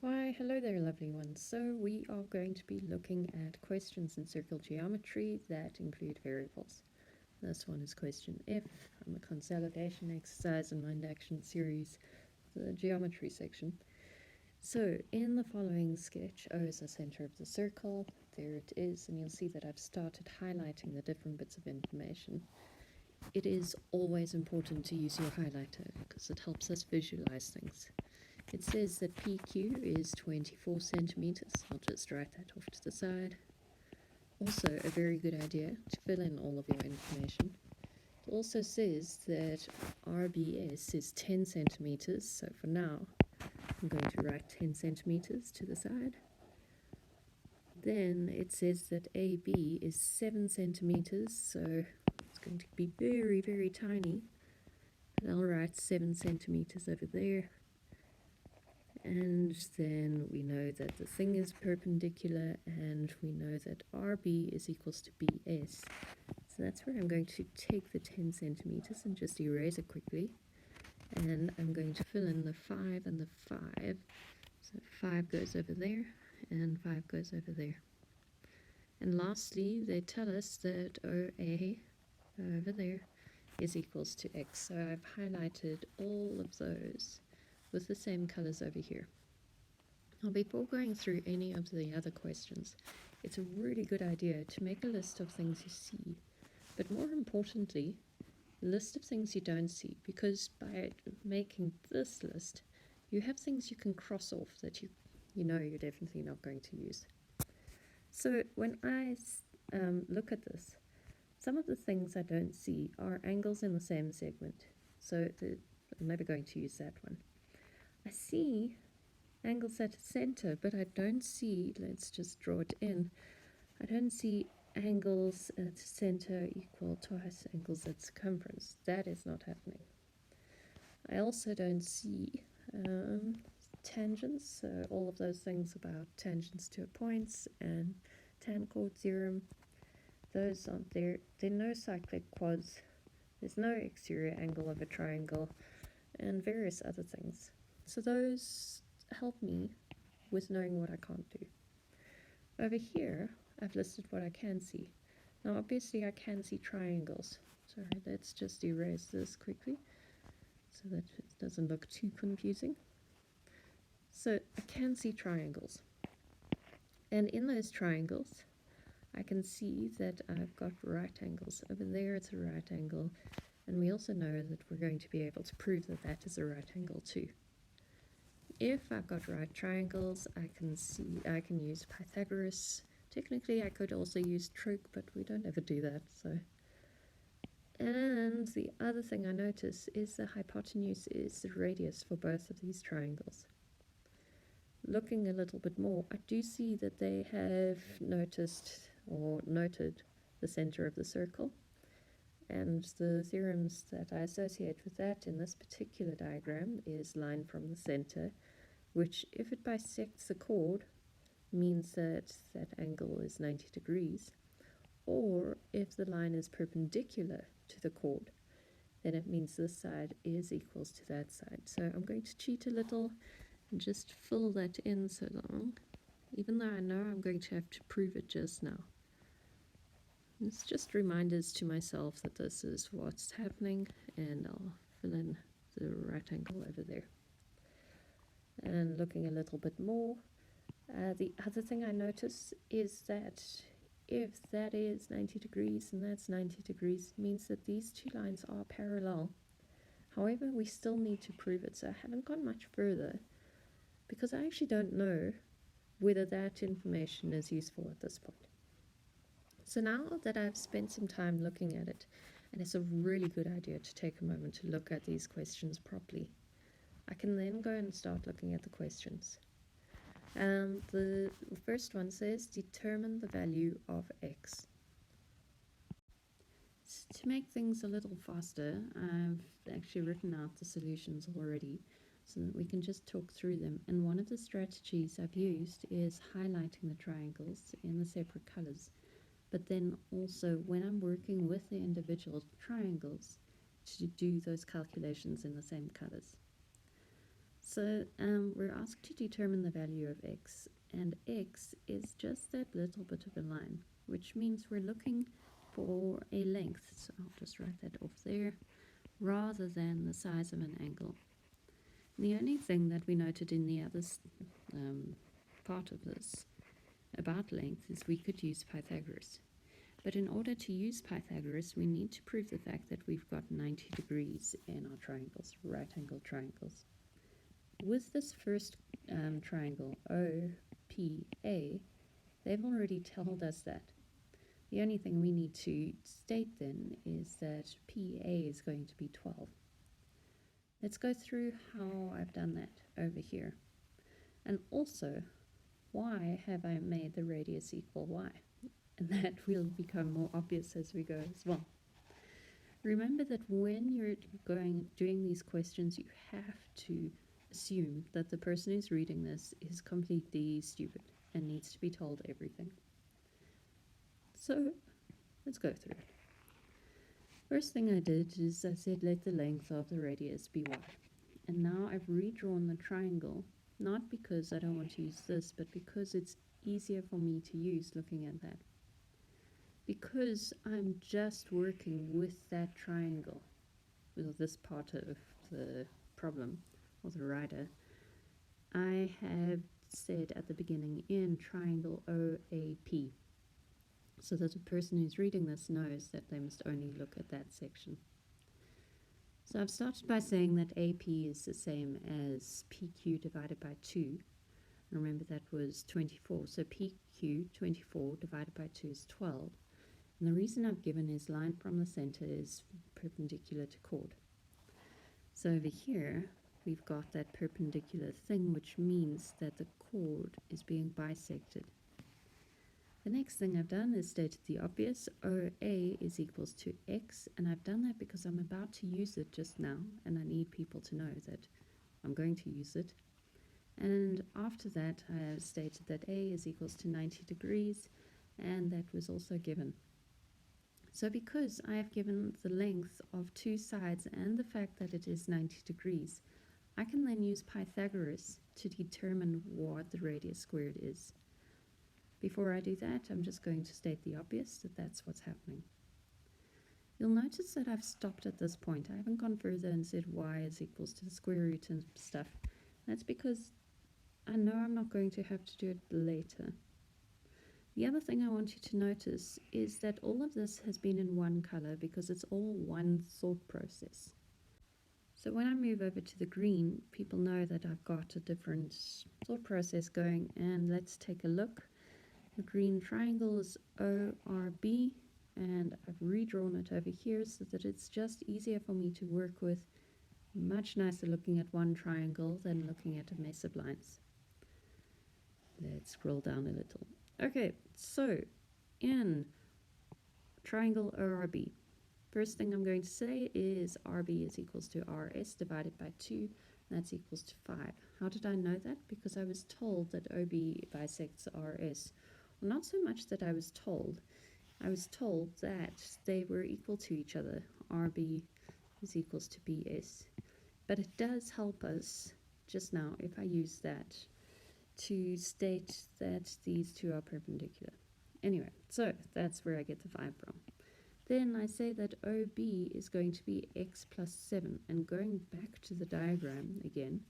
Why, hello there, lovely ones. So we are going to be looking at questions in circle geometry that include variables. This one is question F from the consolidation exercise and mind action series, the geometry section. So in the following sketch, O is the center of the circle. There it is, and you'll see that I've started highlighting the different bits of information. It is always important to use your highlighter because it helps us visualize things. It says that PQ is 24 centimeters. I'll just write that off to the side. Also, a very good idea to fill in all of your information. It also says that RBS is 10 centimeters. So for now, I'm going to write 10 centimeters to the side. Then it says that AB is 7 centimeters. So it's going to be very, very tiny. And I'll write 7 centimeters over there. And then we know that the thing is perpendicular, and we know that RB is equals to BS. So that's where I'm going to take the 10 centimeters and just erase it quickly. And I'm going to fill in the 5 and the 5. So 5 goes over there, and 5 goes over there. And lastly, they tell us that OA over there is equals to X. So I've highlighted all of those with the same colors over here. Now, before going through any of the other questions, it's a really good idea to make a list of things you see, but more importantly, a list of things you don't see, because by making this list, you have things you can cross off that you know you're definitely not going to use. So when I look at this, some of the things I don't see are angles in the same segment. So I'm never going to use that one. I see angles at a center, but I don't see, let's just draw it in, I don't see angles at center equal twice angles at circumference. That is not happening. I also don't see tangents, so all of those things about tangents to points and tan chord theorem, those aren't there. There are no cyclic quads, there's no exterior angle of a triangle, and various other things. So those help me with knowing what I can't do. Over here, I've listed what I can see. Now obviously I can see triangles. Sorry, let's just erase this quickly so that it doesn't look too confusing. So I can see triangles. And in those triangles, I can see that I've got right angles. Over there it's a right angle. And we also know that we're going to be able to prove that that is a right angle too. If I've got right triangles, I can use Pythagoras. Technically I could also use trig, but we don't ever do that. So, and the other thing I notice is the hypotenuse is the radius for both of these triangles. Looking a little bit more, I do see that they have noticed or noted the center of the circle, and the theorems that I associate with that in this particular diagram is line from the center, which if it bisects the chord means that that angle is 90 degrees, or if the line is perpendicular to the chord, then it means this side is equals to that side. So I'm going to cheat a little and just fill that in so long, even though I know I'm going to have to prove it just now. It's just reminders to myself that this is what's happening, and I'll fill in the right angle over there. And looking a little bit more, the other thing I notice is that if that is 90 degrees and that's 90 degrees, it means that these two lines are parallel. However, we still need to prove it, so I haven't gone much further because I actually don't know whether that information is useful at this point. So now that I've spent some time looking at it, and it's a really good idea to take a moment to look at these questions properly, I can then go and start looking at the questions. The first one says, determine the value of x. So to make things a little faster, I've actually written out the solutions already so that we can just talk through them. And one of the strategies I've used is highlighting the triangles in the separate colors, but then also when I'm working with the individual triangles to do those calculations in the same colors. We're asked to determine the value of x, and x is just that little bit of a line, which means we're looking for a length. So I'll just write that off there, rather than the size of an angle. The only thing that we noted in the other part of this about length is we could use Pythagoras. But in order to use Pythagoras, we need to prove the fact that we've got 90 degrees in our triangles, right-angled triangles. With this first triangle, OPA, they've already told us that. The only thing we need to state then is that PA is going to be 12. Let's go through how I've done that over here. And also, why have I made the radius equal y? And that will become more obvious as we go as well. Remember that when you're doing these questions, you have to assume that the person who's reading this is completely stupid and needs to be told everything. So let's go through it. First thing I did is I said let the length of the radius be y. And now I've redrawn the triangle, not because I don't want to use this, but because it's easier for me to use looking at that. Because I'm just working with that triangle, with this part of the problem, or the writer, I have said at the beginning in triangle OAP, so that the person who's reading this knows that they must only look at that section. So I've started by saying that AP is the same as PQ divided by 2. Remember that was 24, so PQ, 24, divided by 2 is 12. And the reason I've given is line from the center is perpendicular to chord. So over here, we've got that perpendicular thing, which means that the chord is being bisected. The next thing I've done is stated the obvious, OA is equals to x, and I've done that because I'm about to use it just now, and I need people to know that I'm going to use it. And after that, I have stated that A is equals to 90 degrees, and that was also given. So because I have given the length of two sides and the fact that it is 90 degrees, I can then use Pythagoras to determine what the radius squared is. Before I do that, I'm just going to state the obvious, that that's what's happening. You'll notice that I've stopped at this point. I haven't gone further and said y is equals to the square root and stuff. That's because I know I'm not going to have to do it later. The other thing I want you to notice is that all of this has been in one color because it's all one thought process. So when I move over to the green, people know that I've got a different thought process going, and let's take a look. The green triangle is ORB, and I've redrawn it over here so that it's just easier for me to work with. Much nicer looking at one triangle than looking at a mess of lines. Let's scroll down a little. Okay, so in triangle ORB, first thing I'm going to say is RB is equals to RS divided by 2, and that's equals to 5. How did I know that? Because I was told that OB bisects RS. Well, not so much that I was told that they were equal to each other. RB is equals to BS. But it does help us just now, if I use that, to state that these two are perpendicular. Anyway, so that's where I get the 5 from. Then I say that OB is going to be x plus 7, and going back to the diagram again,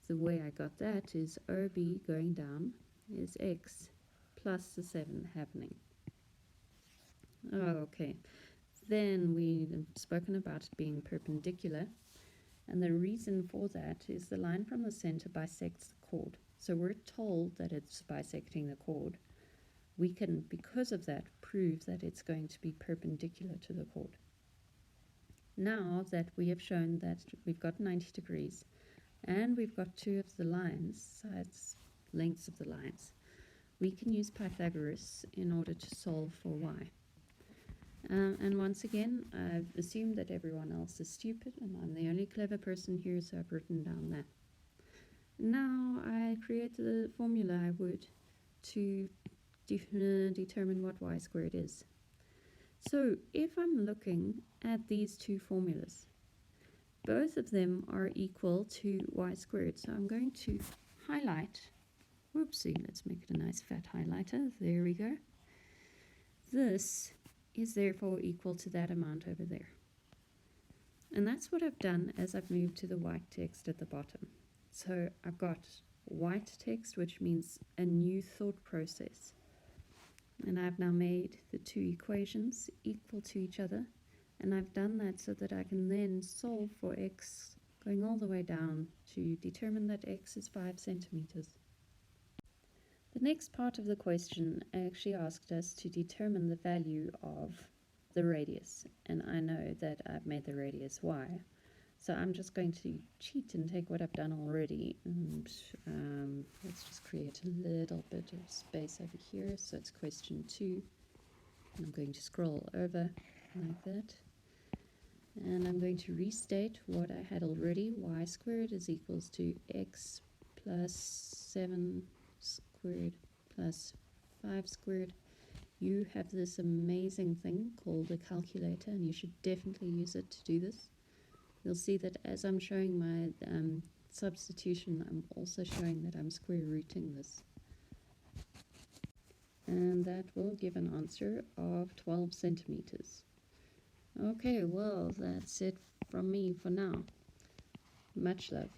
the way I got that is OB going down is x plus the 7 happening. Okay, then we've spoken about it being perpendicular, and the reason for that is the line from the center bisects the chord. So we're told that it's bisecting the chord. We can, because of that, prove that it's going to be perpendicular to the chord. Now that we have shown that we've got 90 degrees and we've got two of the lines, sides, lengths of the lines, we can use Pythagoras in order to solve for y. And once again, I've assumed that everyone else is stupid and I'm the only clever person here, so I've written down that. Now I create the formula I would to determine what y squared is. So if I'm looking at these two formulas, both of them are equal to y squared. So I'm going to highlight, whoopsie, let's make it a nice fat highlighter, there we go. This is therefore equal to that amount over there. And that's what I've done as I've moved to the white text at the bottom. So I've got white text, which means a new thought process. And I've now made the two equations equal to each other. And I've done that so that I can then solve for x going all the way down to determine that x is 5 centimeters. The next part of the question actually asked us to determine the value of the radius. And I know that I've made the radius y. So I'm just going to cheat and take what I've done already. And let's just create a little bit of space over here. So it's question 2. And I'm going to scroll over like that. And I'm going to restate what I had already. Y squared is equals to x plus 7 squared plus 5 squared. You have this amazing thing called a calculator, and you should definitely use it to do this. You'll see that as I'm showing my substitution, I'm also showing that I'm square rooting this. And that will give an answer of 12 centimeters. Okay, well, that's it from me for now. Much love.